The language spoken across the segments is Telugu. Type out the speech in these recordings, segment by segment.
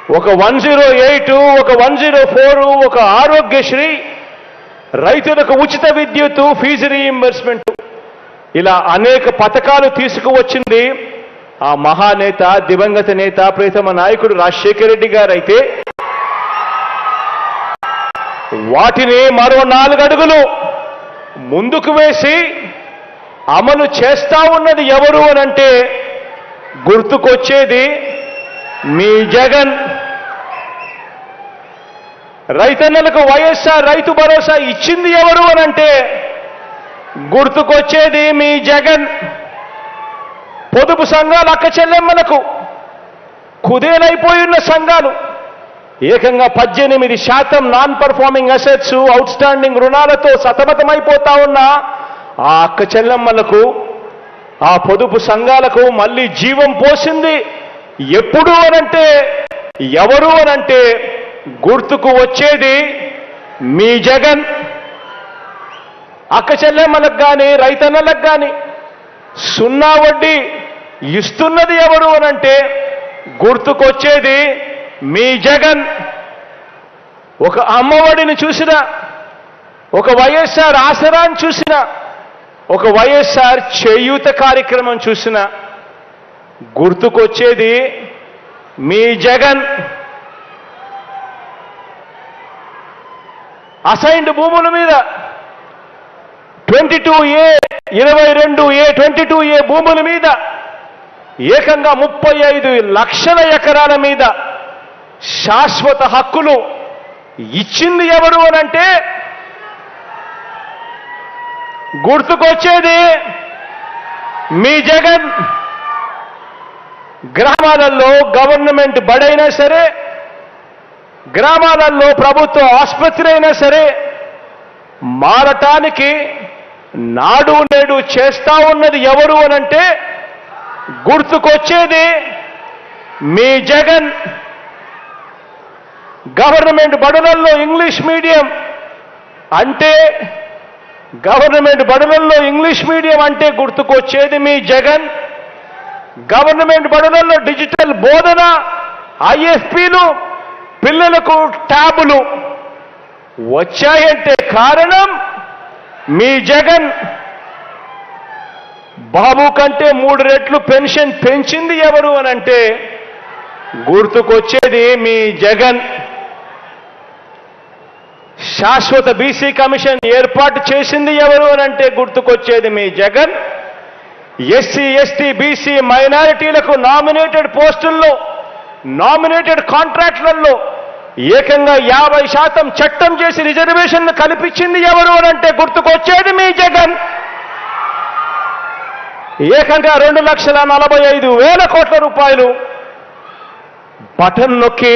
ఒక 108, ఒక 104, ఒక ఆరోగ్యశ్రీ, రైతులకు ఉచిత విద్యుత్తు, ఫీజు రీయింబర్స్మెంట్, ఇలా అనేక పథకాలు తీసుకువచ్చింది ఆ మహానేత, దివంగత నేత, ప్రియతమ నాయకుడు రాజశేఖర రెడ్డి గారైతే వాటిని మరో 4 అడుగులు ముందుకు వేసి అమలు చేస్తా ఉన్నది ఎవరు అనంటే గుర్తుకొచ్చేది మీ జగన్. రైతన్నలకు వైఎస్ఆర్ రైతు భరోసా ఇచ్చింది ఎవరు అనంటే గుర్తుకొచ్చేది మీ జగన్. పొదుపు సంఘాలు అక్క చెల్లెమ్మలకు కుదేలైపోయిన సంఘాలు ఏకంగా 18% non performing assets, out standing రుణాలతో సతమతమైపోతా ఉన్న ఆ అక్క చెల్లెమ్మలకు, ఆ పొదుపు సంఘాలకు మళ్ళీ జీవం పోసింది ఎప్పుడు అనంటే ఎవరు అనంటే గుర్తుకు వచ్చేది మీ జగన్. అక్క చెల్లెమ్మలకు కానీ రైతన్నలకు కానీ 0 వడ్డీ ఇస్తున్నది ఎవరు అనంటే గుర్తుకొచ్చేది మీ జగన్. ఒక అమ్మఒడిని చూసినా, ఒక వైఎస్ఆర్ ఆసరాన్ని చూసినా, ఒక వైఎస్ఆర్ చేయూత కార్యక్రమం చూసినా గుర్తుకొచ్చేది మీ జగన్. అసైన్డ్ భూముల మీద 22A, 22A, 22A భూముల మీద ఏకంగా 35 లక్షల ఎకరాల మీద శాశ్వత హక్కులు ఇచ్చింది ఎవరు అనంటే గుర్తుకొచ్చేది మీ జగన్. గ్రామాలలో గవర్నమెంట్ బడైనా సరే, గ్రామాలలో ప్రభుత్వ ఆసుపత్రి అయినా సరే మారటానికి నాడు నేడు చేస్తా ఉన్నది ఎవరు అనంటే గుర్తుకొచ్చేది మీ జగన్. గవర్నమెంట్ బడులలో ఇంగ్లీష్ మీడియం అంటే, గవర్నమెంట్ బడులలో ఇంగ్లీష్ మీడియం అంటే గుర్తుకొచ్చేది మీ జగన్. గవర్నమెంట్ బడులలో డిజిటల్ బోధన, IFPలు, పిల్లలకు ట్యాబులు వచ్చాయంటే కారణం మీ జగన్. బాబు కంటే 3 రెట్లు పెన్షన్ పెంచింది ఎవరు అనంటే గుర్తుకొచ్చేది మీ జగన్. శాశ్వత బీసీ కమిషన్ ఏర్పాటు చేసింది ఎవరు అనంటే గుర్తుకొచ్చేది మీ జగన్. ఎస్సీ, ఎస్టీ, బీసీ మైనారిటీలకు నామినేటెడ్ పోస్టుల్లో, నామినేటెడ్ కాంట్రాక్టులలో ఏకంగా 50% చట్టం చేసి రిజర్వేషన్ను కల్పించింది ఎవరు అనంటే గుర్తుకొచ్చేది మీ జగన్. ఏకంగా 2,45,000 కోట్ల రూపాయలు బటన్ నొక్కి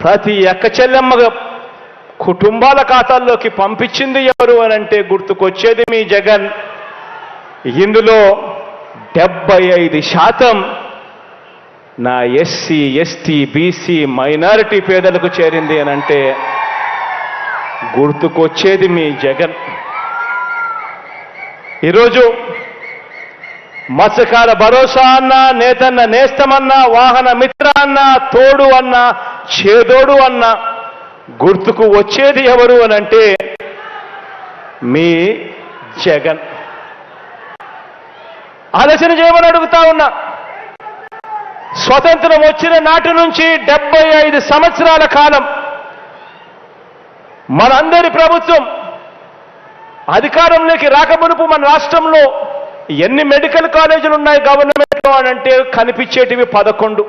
ప్రతి అక్క చెల్లెమ్మ కుటుంబాల ఖాతాల్లోకి పంపించింది ఎవరు అనంటే గుర్తుకొచ్చేది మీ జగన్. ఇందులో 75% నా ఎస్సీ, ఎస్టీ, బీసీ మైనారిటీ పేదలకు చేరింది అనంటే గుర్తుకొచ్చేది మీ జగన్. ఈరోజు మత్స్యకార భరోసా అన్నా, నేతన్న నేస్తమన్నా, వాహన మిత్ర అన్నా, తోడు అన్నా, చేదోడు అన్నా గుర్తుకు వచ్చేది ఎవరు అనంటే మీ జగన్. ఆలోచన చేయమని అడుగుతా ఉన్నా. స్వతంత్రం వచ్చిన నాటి నుంచి 75 సంవత్సరాల కాలం మనందరి ప్రభుత్వం అధికారంలోకి రాకమునుపు మన రాష్ట్రంలో ఎన్ని మెడికల్ కాలేజీలు ఉన్నాయి గవర్నమెంట్లో అనంటే కనిపించేటివి 11.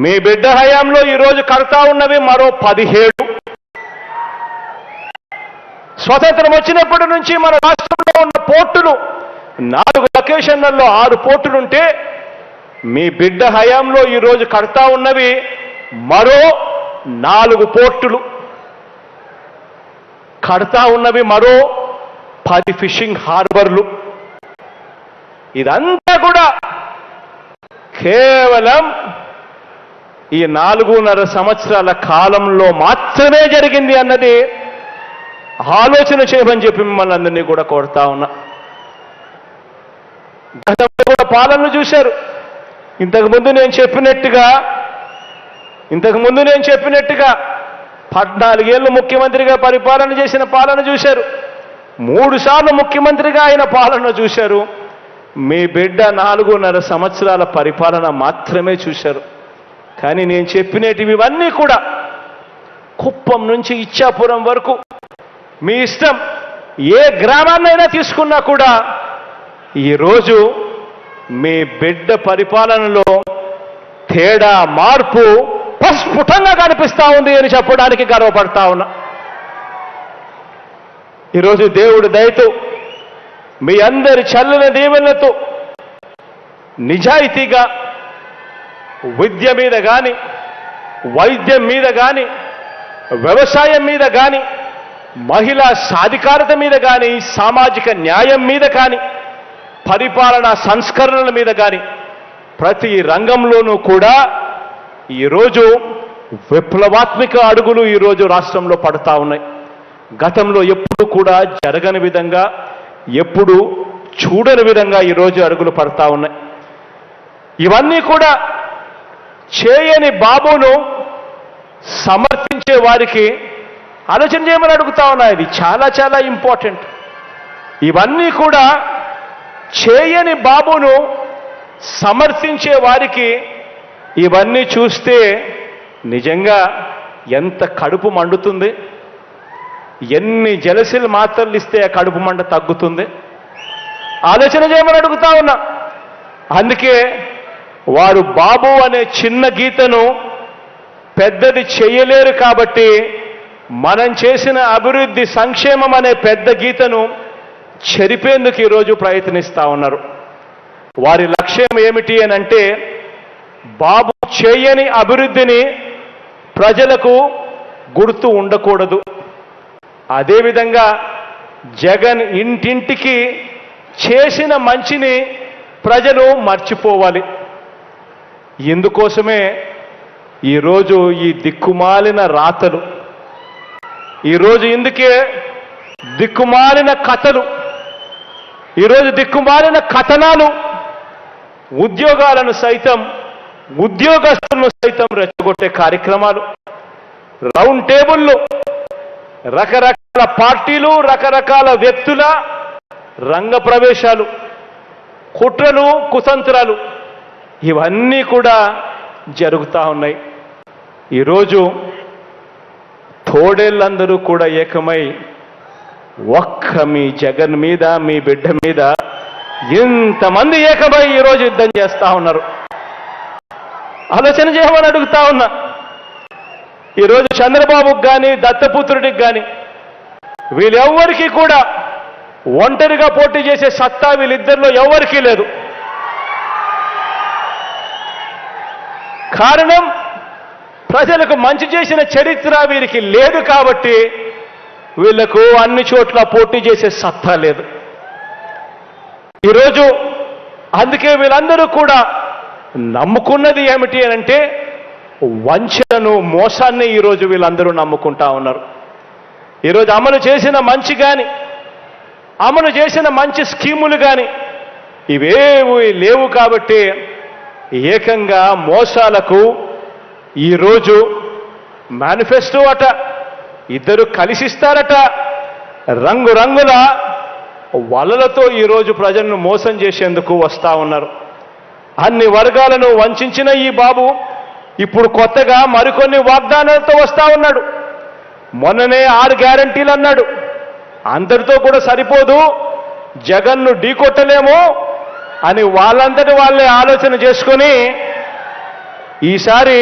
మీ బిడ్డ హయాంలో ఈరోజు కడతా ఉన్నవి మరో 17. స్వతంత్రం వచ్చినప్పటి నుంచి మన రాష్ట్రంలో ఉన్న పోర్టులు 4 లొకేషన్లలో 6 పోర్టులుంటే మీ బిడ్డ హయాంలో ఈరోజు కడతా ఉన్నవి మరో 4 పోర్టులు. కడతా ఉన్నవి మరో 10 ఫిషింగ్ హార్బర్లు. ఇదంతా కూడా కేవలం ఈ 4.5 సంవత్సరాల కాలంలో మాత్రమే జరిగింది అన్నది ఆలోచన చేయమని చెప్పి మిమ్మల్ని అందరినీ కూడా కోరుతా ఉన్నా. గతంలో కూడా పాలనలు చూశారు. ఇంతకుముందు నేను చెప్పినట్టుగా 14 ఏళ్ళు ముఖ్యమంత్రిగా పరిపాలన చేసిన పాలన చూశారు. 3 సార్లు ముఖ్యమంత్రిగా ఆయన పాలన చూశారు. మీ బిడ్డ 4.5 సంవత్సరాల పరిపాలన మాత్రమే చూశారు. కానీ నేను చెప్పినటివి ఇవన్నీ కూడా కుప్పం నుంచి ఇచ్చాపురం వరకు మీ ఇష్టం, ఏ గ్రామాన్నైనా తీసుకున్నా కూడా ఈరోజు మీ బిడ్డ పరిపాలనలో తేడా, మార్పు ప్రస్ఫుటంగా కనిపిస్తా ఉంది అని చెప్పడానికి గర్వపడతా ఉన్నా. ఈరోజు దేవుడి దయతో, మీ అందరి చల్లని దీవెనలతో నిజాయితీగా విద్య మీద కానీ, వైద్యం మీద కానీ, వ్యవసాయం మీద కానీ, మహిళా సాధికారత మీద కానీ, సామాజిక న్యాయం మీద కానీ, పరిపాలనా సంస్కరణల మీద కానీ ప్రతి రంగంలోనూ కూడా ఈరోజు విప్లవాత్మక అడుగులు ఈరోజు రాష్ట్రంలో పడతా ఉన్నాయి. గతంలో ఎప్పుడు కూడా జరగని విధంగా, ఎప్పుడు చూడని విధంగా ఈరోజు అడుగులు పడతా ఉన్నాయి. ఇవన్నీ కూడా చేయని బాబును సమర్థించే వారికి ఆలోచన చేయమని అడుగుతా ఉన్నాయి. ఇది చాలా చాలా ఇంపార్టెంట్. ఇవన్నీ కూడా చేయని బాబును సమర్థించే వారికి ఇవన్నీ చూస్తే నిజంగా ఎంత కడుపు మండుతుంది, ఎన్ని జలసిల్ మాత్రలు ఇస్తే ఆ కడుపు మంట తగ్గుతుంది ఆలోచన చేయమని అడుగుతా ఉన్నా. అందుకే వారు బాబు అనే చిన్న గీతను పెద్దది చేయలేరు కాబట్టి మనం చేసిన అభివృద్ధి, సంక్షేమం అనే పెద్ద గీతను చెరిపేందుకు ఈరోజు ప్రయత్నిస్తా ఉన్నారు. వారి లక్ష్యం ఏమిటి అని అంటే, బాబు చేయని అభివృద్ధిని ప్రజలకు గుర్తు ఉండకూడదు. అదేవిధంగా జగన్ ఇంటింటికి చేసిన మంచిని ప్రజలు మర్చిపోవాలి. ఇందుకోసమే ఈరోజు ఈ దిక్కుమాలిన రాతలు, ఈరోజు ఇందుకే దిక్కుమాలిన కథలు, ఈరోజు దిక్కుమాలిన కథనాలు ఉద్యోగాలను సైతం, ఉద్యోగస్తులను సైతం రెచ్చగొట్టే కార్యక్రమాలు, రౌండ్ టేబుల్లో రకరకాల పార్టీలు, రకరకాల వ్యక్తుల రంగ ప్రవేశాలు, కుట్రలు, కుతంత్రాలు ఇవన్నీ కూడా జరుగుతూ ఉన్నాయి. ఈరోజు తోడేళ్ళందరూ కూడా ఏకమై ఒక్క మీ జగన్ మీద, మీ బిడ్డ మీద ఇంతమంది ఏకమై ఈరోజు యుద్ధం చేస్తా ఉన్నారు. ఆలోచన చేయమని అడుగుతా ఉన్నా. ఈరోజు చంద్రబాబుకి కానీ, దత్తపుత్రుడికి కానీ వీళ్ళెవ్వరికీ కూడా ఒంటరిగా పోటీ చేసే సత్తా వీళ్ళిద్దరిలో ఎవరికీ లేదు. కారణం, ప్రజలకు మంచి చేసిన చరిత్ర వీరికి లేదు కాబట్టి వీళ్లకు అన్ని చోట్ల పోటీ చేసే సత్తా లేదు. ఈరోజు అందుకే వీళ్ళందరూ కూడా నమ్ముకున్నది ఏమిటి అంటే వంచనను, మోసాన్ని ఈరోజు వీళ్ళందరూ నమ్ముకుంటా ఉన్నారు. ఈరోజు అమలు చేసిన మంచి కానీ, అమలు చేసిన మంచి స్కీములు కానీ ఇవేవి లేవు కాబట్టి ఏకంగా మోసాలకు ఈరోజు మేనిఫెస్టో అట, ఇద్దరు కలిసిస్తారట, రంగురంగుల వలలతో ఈరోజు ప్రజలను మోసం చేసేందుకు వస్తా ఉన్నారు. అన్ని వర్గాలను వంచిన ఈ బాబు ఇప్పుడు కొత్తగా మరికొన్ని వాగ్దానాలతో వస్తా ఉన్నాడు. మొన్ననే 6 గ్యారంటీలు అన్నాడు. అందరితో కూడా సరిపోదు, జగన్ను ఢీకొట్టలేము అని వాళ్ళంతటి వాళ్ళే ఆలోచన చేసుకొని ఈసారి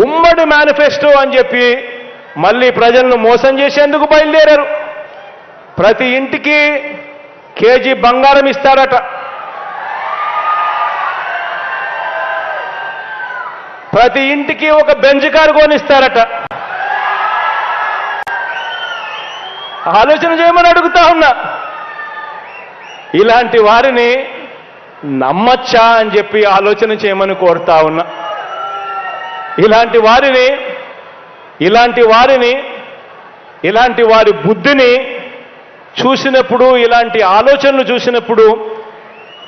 ఉమ్మడి మేనిఫెస్టో అని చెప్పి మళ్ళీ ప్రజలను మోసం చేసేందుకు బయలుదేరారు. ప్రతి ఇంటికి కేజీ బంగారం ఇస్తారట, ప్రతి ఇంటికి ఒక బెంజ్ కారు కొనిస్తారట. ఆలోచన చేయమని అడుగుతా ఉన్నా. ఇలాంటి వారిని నమ్మచ్చా అని చెప్పి ఆలోచన చేయమని కోరుతా ఉన్నా. ఇలాంటి వారి బుద్ధిని చూసినప్పుడు, ఇలాంటి ఆలోచనలు చూసినప్పుడు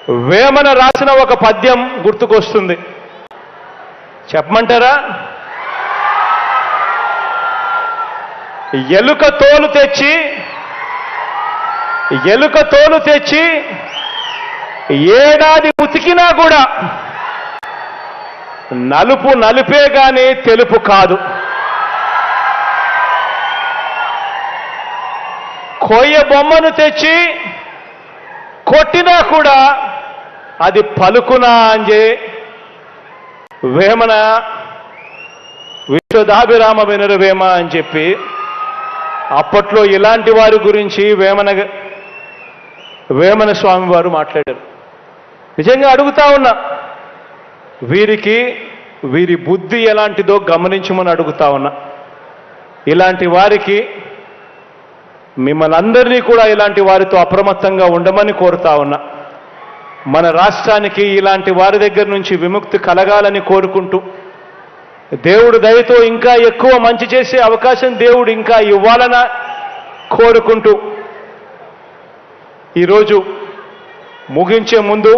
వేమన రాసిన ఒక పద్యం గుర్తుకొస్తుంది. చెప్పమంటారా? ఎలుక తోలు తెచ్చి ఏడాది ఉతికినా కూడా నలుపు నలుపే గాని తెలుపు కాదు. కొయ్య బొమ్మను తెచ్చి కొట్టినా కూడా అది పలుకునా అంజే వేమన విశ్వదాభిరామ వినురవేమ అని చెప్పి అప్పట్లో ఇలాంటి వారి గురించి వేమన స్వామి వారు మాట్లాడారు. నిజంగా అడుగుతా ఉన్నా, వీరి బుద్ధి ఎలాంటిదో గమనించమని అడుగుతా ఉన్నా. ఇలాంటి వారికి మిమ్మల్ని అందరినీ కూడా ఇలాంటి వారితో అప్రమత్తంగా ఉండమని కోరుతా ఉన్నా. మన రాష్ట్రానికి ఇలాంటి వారి దగ్గర నుంచి విముక్తి కలగాలని కోరుకుంటూ, దేవుడు దయతో ఇంకా ఎక్కువ మంచి చేసే అవకాశం దేవుడు ఇంకా ఇవ్వాలని కోరుకుంటూ, ఈరోజు ముగించే ముందు